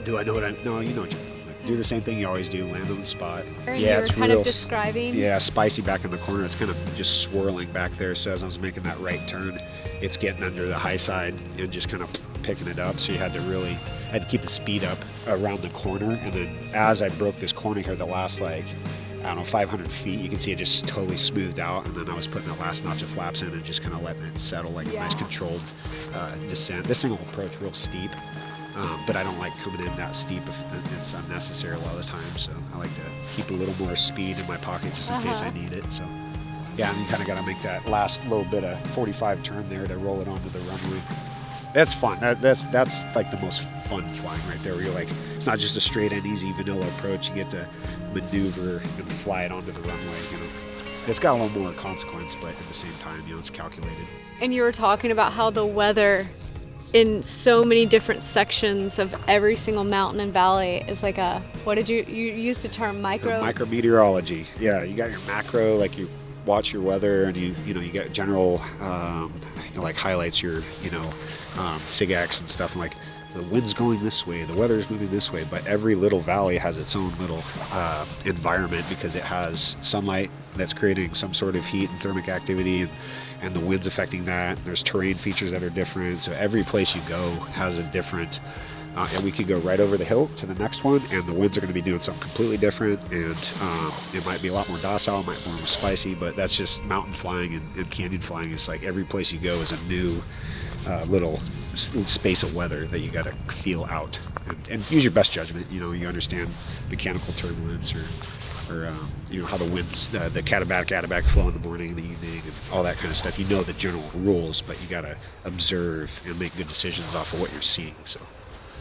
do I know what no, you know what you like, do the same thing you always do, land on the spot. Yeah, it's kind of describing. Yeah, spicy back in the corner. It's kind of just swirling back there. So as I was making that right turn, it's getting under the high side and just kind of picking it up. So I had to keep the speed up around the corner. And then as I broke this corner here, the last like, I don't know, 500 feet, you can see it just totally smoothed out. And then I was putting the last notch of flaps in and just kind of letting it settle like a nice controlled descent. This thing will approach real steep. But I don't like coming in that steep if it's unnecessary a lot of the time. So I like to keep a little more speed in my pocket just in case I need it. So yeah, and you kind of got to make that last little bit of 45 turn there to roll it onto the runway. That's fun. That's like the most fun flying right there, where you're like, it's not just a straight and easy vanilla approach. You get to maneuver and fly it onto the runway. You know, it's got a little more consequence, but at the same time, you know, it's calculated. And you were talking about how the weather in so many different sections of every single mountain and valley is like a, what did you used the term micrometeorology. Yeah, you got your macro, like you watch your weather, and you got general like highlights, your SIGAX and stuff. And like the wind's going this way, the weather's moving this way, but every little valley has its own little environment because it has sunlight that's creating some sort of heat and thermic activity, and the wind's affecting that. There's terrain features that are different, so every place you go has a different, and we could go right over the hill to the next one, and the winds are going to be doing something completely different, and it might be a lot more docile, it might be more spicy, but that's just mountain flying and canyon flying. It's like every place you go is a new little space of weather that you got to feel out and use your best judgment. You know, you understand mechanical turbulence or you know, how the winds, the Katabatic flow in the morning, in the evening, and all that kind of stuff. You know the general rules, but you got to observe and make good decisions off of what you're seeing. So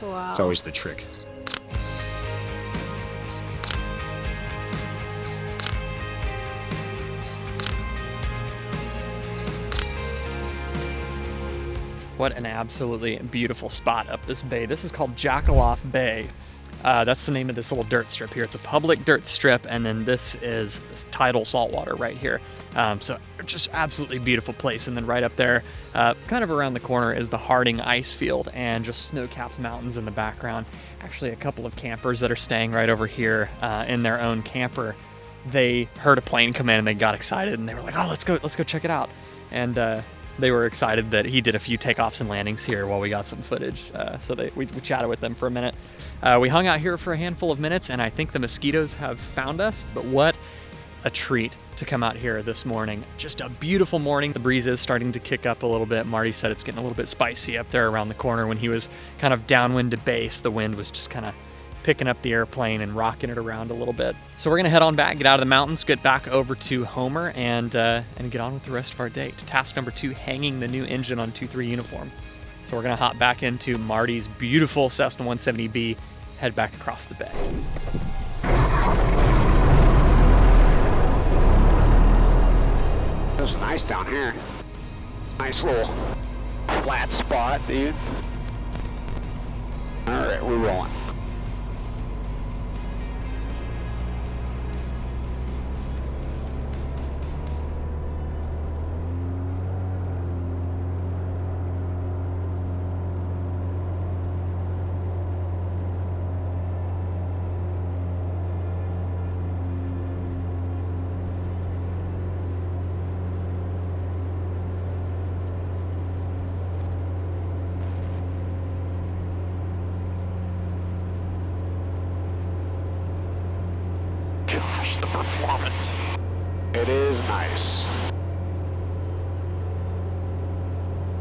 Wow. it's always the trick. What an absolutely beautiful spot up this bay. This is called Jackaloff Bay. That's the name of this little dirt strip here. It's a public dirt strip, and then this is tidal saltwater right here. So just absolutely beautiful place. And then right up there, kind of around the corner, is the Harding ice field and just snow-capped mountains in the background. Actually, a couple of campers that are staying right over here in their own camper, they heard a plane come in and they got excited and they were like, oh, let's go check it out. And they were excited that he did a few takeoffs and landings here while we got some footage. So we chatted with them for a minute. We hung out here for a handful of minutes, and I think the mosquitoes have found us, but what a treat to come out here this morning. Just a beautiful morning. The breeze is starting to kick up a little bit. Marty said it's getting a little bit spicy up there around the corner. When he was kind of downwind to base, the wind was just kind of picking up the airplane and rocking it around a little bit. So we're gonna head on back, get out of the mountains, get back over to Homer, and get on with the rest of our day. To task number 2, hanging the new engine on 2-3 uniform. So we're gonna hop back into Marty's beautiful Cessna 170B, head back across the bay. This is nice down here. Nice little flat spot, dude. All right, we're rolling. Gosh, the performance. It is nice.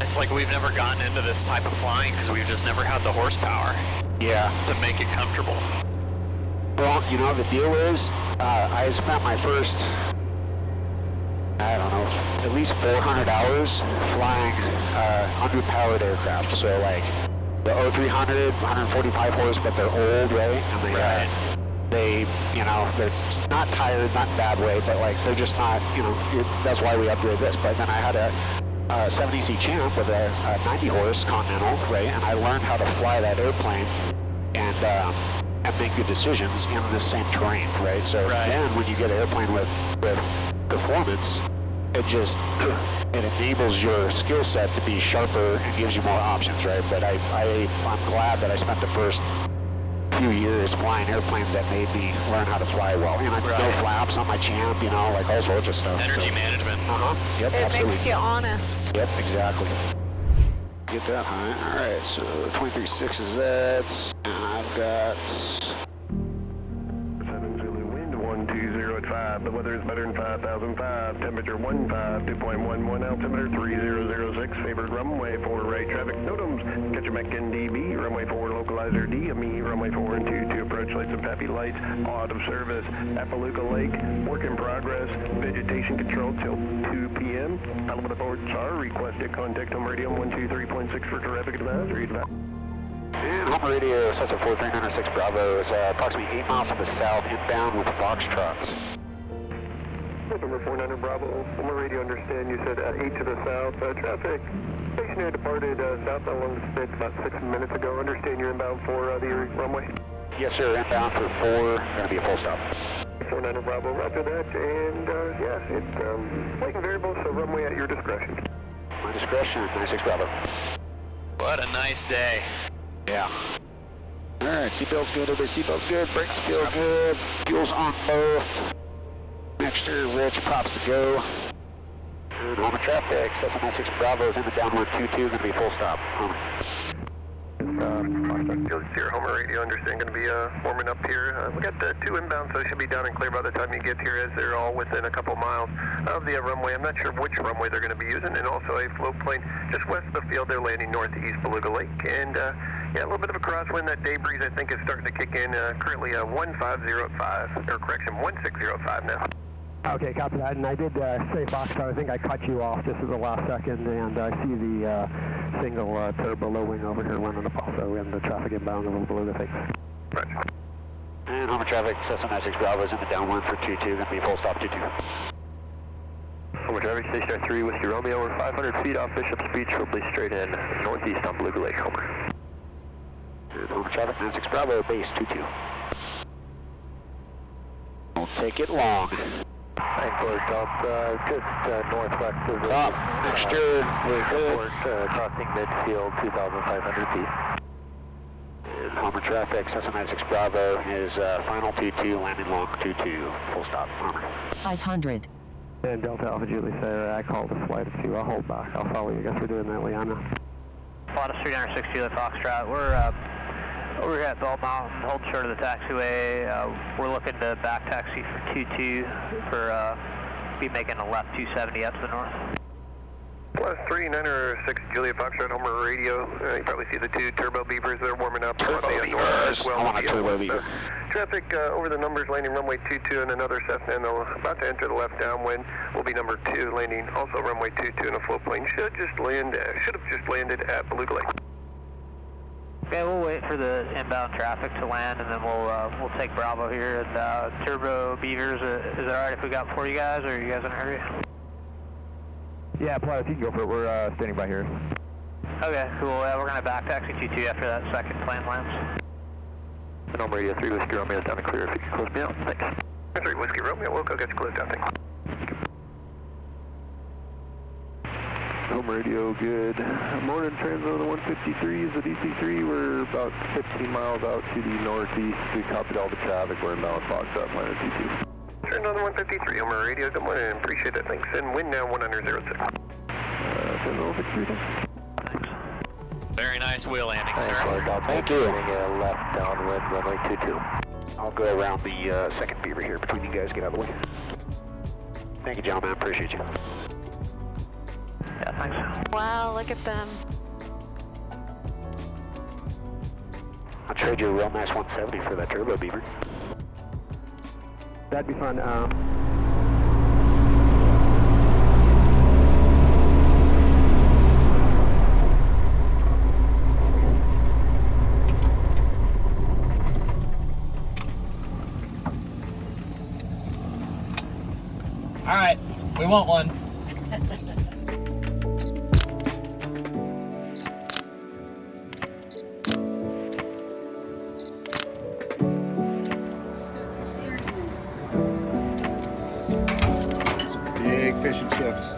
It's like we've never gotten into this type of flying because we've just never had the horsepower Yeah. to make it comfortable. Well, you know, the deal is, I spent my first, I don't know, at least 400 hours flying underpowered aircraft. So like the 0300, 145 horse, but they're old, right? And they, you know, they're not tired, not in a bad way, but like they're just not, you know, that's why we upgrade this. But then I had a 70C Champ with a 90 horse Continental, right? And I learned how to fly that airplane and make good decisions in the same terrain, right? So then when you get an airplane with performance, it enables your skill set to be sharper and gives you more options, right? But I'm glad that I spent the first few years flying airplanes that made me learn how to fly well. And I no flaps on my Champ, you know, like all sorts of stuff. Energy management. Yep, It absolutely. makes you honest. Yep, exactly. Get that high. All right, so 23.6 is that, and I've got 7 Zulu wind 120 at 5. The weather is better than 5,005. Temperature 15, 2.11, altimeter 3006. Favored runway 4 right traffic. NOTAMs. Catch a Mackin DB. Runway 4 localizer DME. Runway 4 and 2 approach lights and PAPI lights. Out of service. Appalooka Lake. Work in progress. Vegetation control till 2 p.m. Element aboard SAR. Requested contact on radio 123.6 for traffic advisory. And Homer Radio, Cessna 4396 Bravo is approximately 8 miles to the south, inbound with Foxtrots. November 49 Bravo, Homer Radio, understand you said 8 to the south. Traffic stationary departed southbound along the Spitz about 6 minutes ago. Understand you're inbound for the runway? Yes, sir, inbound for 4, going to be a full stop. 49 Bravo, roger that, and yeah, it's weight and variable, so runway at your discretion. My discretion, 96 Bravo. What a nice day. Yeah. All right, seatbelt's good, everybody, seatbelt's good, brakes feel good, fuel's on both. Mixture, rich, props to go. And on the traffic, Cessna 6 Bravo is in the downwind 22, going to be full stop. Your Homer radio, understand, going to be warming up here. We got 2 inbound, so it should be down and clear by the time you get here, as they're all within a couple miles of the runway. I'm not sure which runway they're going to be using, and also a float plane just west of the field. They're landing northeast Beluga Lake, and yeah, a little bit of a crosswind. That day breeze, I think, is starting to kick in. Currently 1505, or correction, 1605 now. Okay, copy that. And I did say Foxtrot. I think I cut you off just at the last second, and I see the single turbo low wing over here landing up also in the traffic inbound a little below the thing. Right. And Homer traffic, Cessna 6 Bravo is in the downwind for 22, going to be full stop 22. Homer traffic, Station 3, Whiskey Romeo. We're 500 feet off Bishop's Beach. We'll be straight in northeast on Beluga Lake, Homer. And Homer traffic, 96 Bravo, base 22. We'll take it long. Anchor Delta, just northwest of the mixture, we're good. Crossing midfield, 2,500 feet. And Homer traffic, Cessna 96 Bravo is final 22, landing long 22, full stop, Homer. 500. And Delta Alpha Julie Sarah, I called the flight of 2. I'll hold back. I'll follow you. I guess we're doing that, Liana. Plot of 306 Julie Foxtrot. We're over here at Bell Mountain, hold short of the taxiway. We're looking to back taxi for 22 for be making a left 270 up to the north. Plus 396 Julia Foxtrot, Homer radio. You probably see the 2 turbo beavers. They're warming up. Turbo beavers. I want a turbo beaver. Traffic over the numbers, landing runway 22 and another Cessna, and about to enter the left downwind will be number 2, landing also runway 22 and a float plane. Should have just landed at Beluga Lake. Okay, we'll wait for the inbound traffic to land, and then we'll take Bravo here. And turbo beavers, is it alright if we got 4 you guys, or are you guys in a hurry? Yeah, Plot, if you can go for it. We're standing by here. Okay, cool. Yeah, we're gonna back taxi 22 after that second plane lands. And Home Radio 3 Whiskey Romeo is down and clear. If you can close me out, thanks. 3 Whiskey Romeo, we'll go get you closed out, thanks. Home Radio, good morning. Transzone 153 is the DC-3. We're about 15 miles out to the northeast. We copied all the traffic. We're inbound Foxtrot, Planet 22. Transzone 153, Home Radio, good morning. Appreciate it, thanks. And wind now 106. Transzone 153, thanks. Very nice wheel landing, sir. Thank you. Left downwind, runway 22. I'll go around the second beaver here between you guys. Get out of the way. Thank you, gentlemen. I appreciate you. Yeah, thanks. Wow, look at them. I'll trade you a real nice 170 for that turbo beaver. That'd be fun. All right, we want one. Big fish and chips.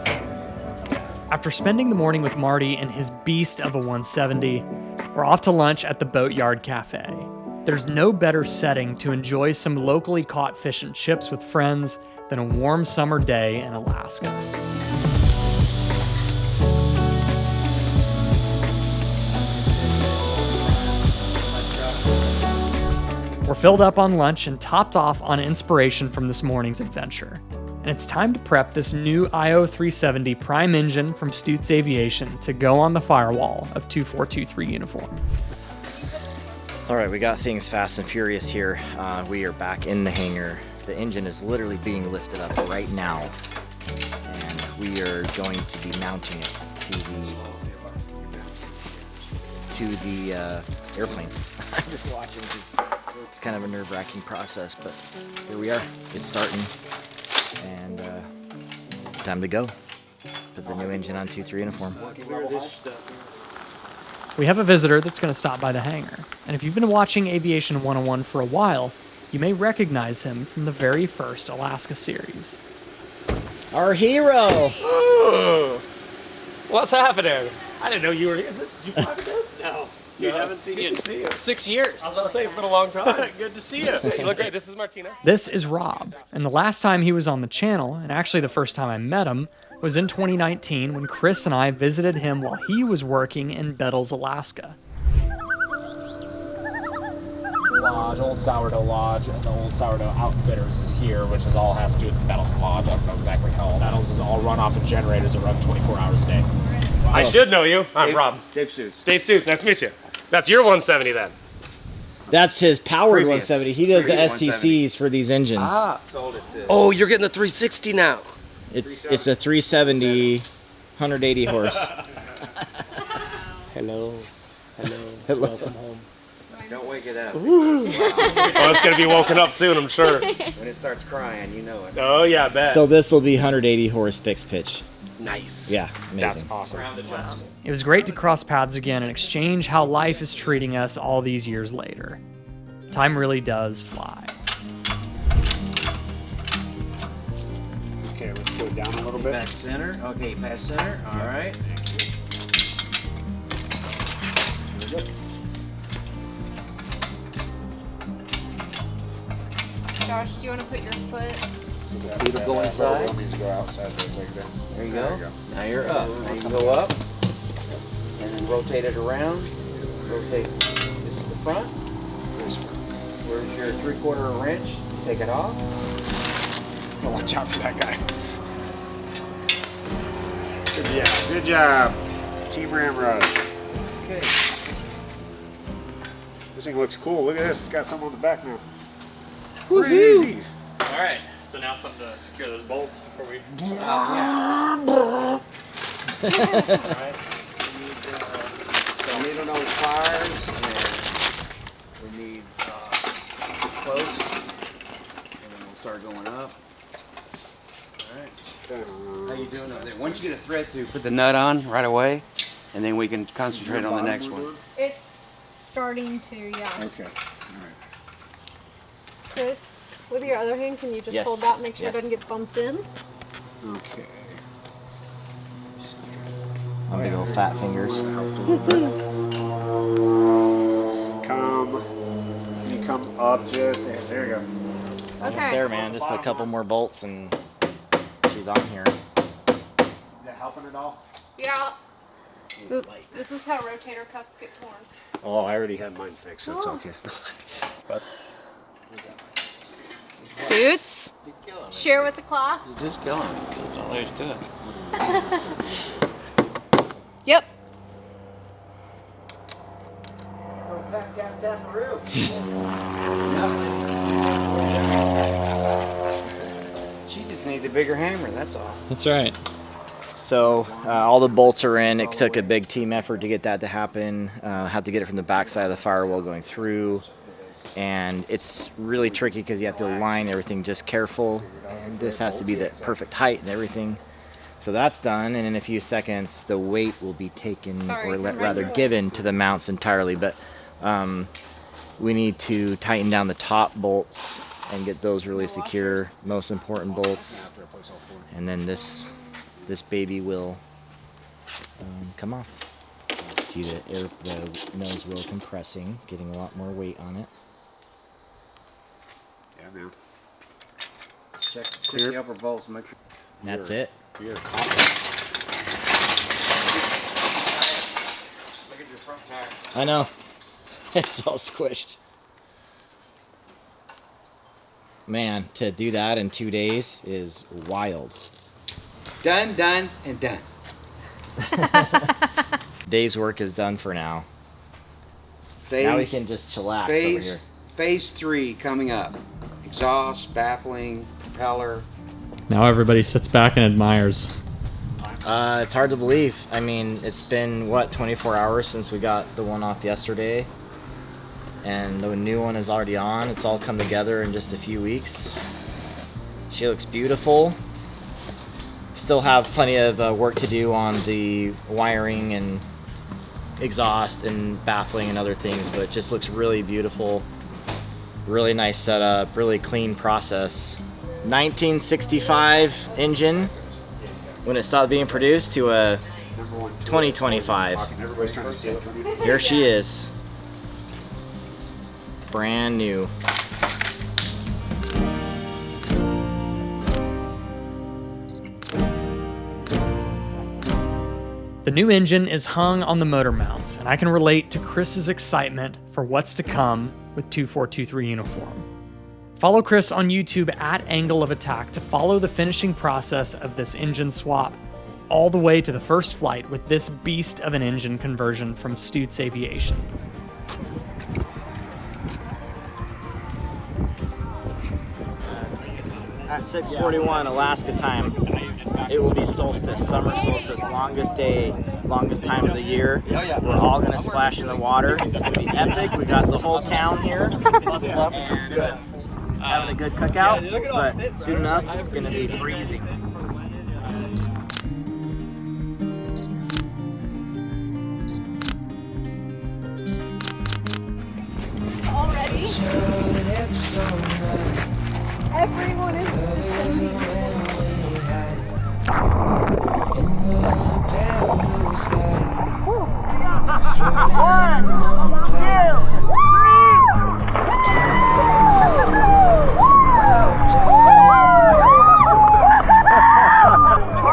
After spending the morning with Marty and his beast of a 170, we're off to lunch at the Boatyard Cafe. There's no better setting to enjoy some locally caught fish and chips with friends than a warm summer day in Alaska. We're filled up on lunch and topped off on inspiration from this morning's adventure. And it's time to prep this new IO 370 prime engine from Stutes Aviation to go on the firewall of 2423 uniform. All right, we got things fast and furious here. We are back in the hangar. The engine is literally being lifted up right now, and we are going to be mounting it to the airplane. I'm just watching because it's kind of a nerve-wracking process, but here we are. It's starting, and time to go. Put the new engine on 2-3 uniform. We have a visitor that's going to stop by the hangar, and if you've been watching Aviation 101 for a while, you may recognize him from the very first Alaska series. Our hero! Ooh. What's happening? I didn't know you were here. Did you fly with this? No. You haven't seen you in 6 years. I was about to say, it's been a long time. Good to see you. You look great. This is Martina. This is Rob, and the last time he was on the channel, and actually the first time I met him, was in 2019 when Chris and I visited him while he was working in Bettles, Alaska. Lodge, Old Sourdough Lodge, and the Old Sourdough Outfitters is here, which is all has to do with the Bettles Lodge. I don't know exactly how. Bettles is all run off of generators that run 24 hours a day. I should know you. I'm Rob. Dave Suits. Dave Suits. Nice to meet you. That's your 170 then. That's his powered Previous. 170. He does the Previous STCs for these engines. Ah, sold it to. Oh, you're getting the 360 now. It's a 370, 180 horse. Hello. Hello. Hello. Welcome home. Don't wake it up. Oh, it's going to be woken up soon, I'm sure. When it starts crying, you know it. Oh, yeah, I bet. So this will be 180 horse fixed pitch. Nice. Yeah, amazing. That's awesome. It was great to cross paths again and exchange how life is treating us all these years later. Time really does fly. Okay, let's go down a little bit. Back center. Okay, past center. All right. Josh, do you want to put your foot? Feet will go inside. Needs to go outside There you go. Now you're up. Now you can go up. And then rotate it around. Rotate this to the front. Where's your 3/4 wrench? Take it off. Oh, watch out for that guy. Good job. Good job. Team Ramrod. Okay. This thing looks cool. Look at this. It's got something on the back now. Crazy. All right, so now something to secure those bolts before we... All right. We need on those pliers, and we need close, and then we'll start going up. All right. How you doing over there? Once you get a thread through, put the nut on right away, and then we can concentrate on the next one. It's starting to, yeah. Okay. All right. Chris, with your other hand, can you just Yes. hold that, make sure Yes. it doesn't get bumped in? Okay. My big old fat fingers. You come up just there. You go. Almost there, man. Just a couple more bolts and she's on here. Is that helping at all? Yeah. This is how rotator cuffs get torn. Oh, I already had mine fixed. That's okay. But Stoots, share with the class. You're just killing me. That's all there is to it. Yep. Tap, tap, tap, real. She just needed a bigger hammer, that's all. That's right. So all the bolts are in. It took a big team effort to get that to happen. Had to get it from the back side of the firewall going through. And it's really tricky because you have to align everything just careful. And this has to be the perfect height and everything. So that's done, and in a few seconds the weight will be taken, or rather given to the mounts entirely. But we need to tighten down the top bolts and get those really secure, most important bolts. And then this baby will come off. See the nose wheel compressing, getting a lot more weight on it. Yeah, man. Check the upper bolts, make sure. That's it. You're Look at your front tire. I know. It's all squished. Man, to do that in 2 days is wild. Done, done, and done. Dave's work is done for now. Now we can just chillax over here. Phase 3 coming up. Exhaust, baffling, propeller. Now everybody sits back and admires. It's hard to believe. I mean, it's been, what, 24 hours since we got the one off yesterday. And the new one is already on. It's all come together in just a few weeks. She looks beautiful. Still have plenty of work to do on the wiring and exhaust and baffling and other things, but it just looks really beautiful. Really nice setup, really clean process. 1965 engine when it stopped being produced to a 2025. Everybody's trying to steal it from you. Here she is. Brand new. The new engine is hung on the motor mounts, and I can relate to Chris's excitement for what's to come with 2423 uniform. Follow Chris on YouTube at Angle of Attack to follow the finishing process of this engine swap, all the way to the first flight with this beast of an engine conversion from Stutes Aviation. At 6:41 Alaska time, it will be solstice, summer solstice, longest day, longest time of the year. We're all gonna splash in the water. It's gonna be epic. We got the whole town here and having a good cookout, but soon enough it's gonna be freezing. Already? Everyone is descending.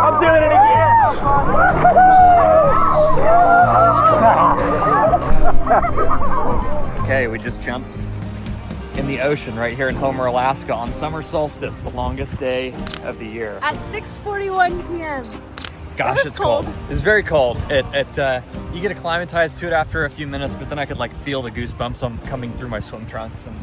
I'm doing it again! Okay, we just jumped in the ocean right here in Homer, Alaska on summer solstice, the longest day of the year. At 6:41 p.m. Gosh, it's cold. It's very cold. You get acclimatized to it after a few minutes, but then I could like feel the goosebumps coming through my swim trunks, and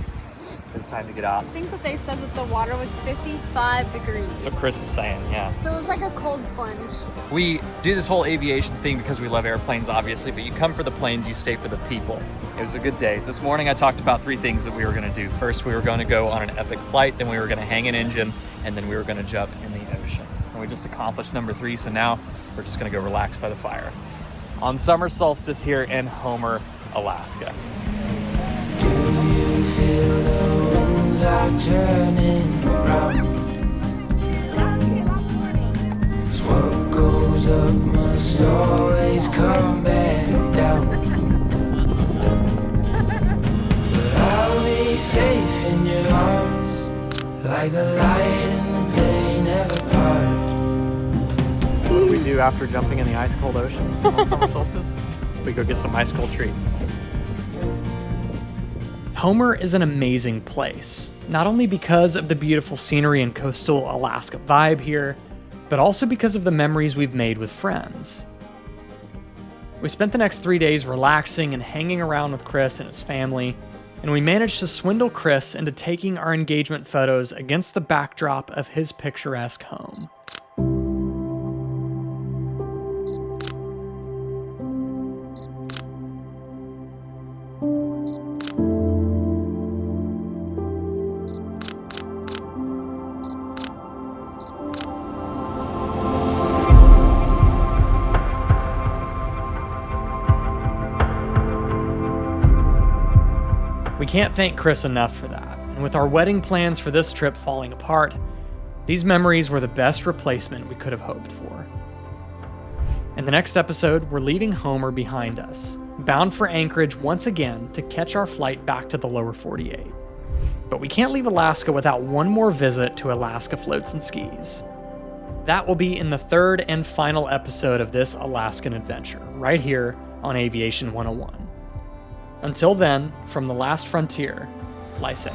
it's time to get out. I think that they said that the water was 55 degrees. That's what Chris was saying, yeah. So it was like a cold plunge. We do this whole aviation thing because we love airplanes, obviously, but you come for the planes, you stay for the people. It was a good day. This morning I talked about 3 things that we were going to do. First, we were going to go on an epic flight, then we were going to hang an engine, and then we were going to jump in the ocean. And we just accomplished number 3, so now we're just going to go relax by the fire. On summer solstice here in Homer, Alaska. Do you feel the winds are turning round? 'Cause what goes up must always come back down. But I'll be safe in your arms, like the light in the day never part. What do we do after jumping in the ice cold ocean on summer solstice? We go get some ice cold treats. Homer is an amazing place, not only because of the beautiful scenery and coastal Alaska vibe here, but also because of the memories we've made with friends. We spent the next 3 days relaxing and hanging around with Chris and his family, and we managed to swindle Chris into taking our engagement photos against the backdrop of his picturesque home. We can't thank Chris enough for that, and with our wedding plans for this trip falling apart, these memories were the best replacement we could have hoped for. In the next episode, we're leaving Homer behind us, bound for Anchorage once again to catch our flight back to the lower 48. But we can't leave Alaska without one more visit to Alaska Floats and Skis. That will be in the 3rd and final episode of this Alaskan adventure, right here on Aviation 101. Until then, from the last frontier, fly safe.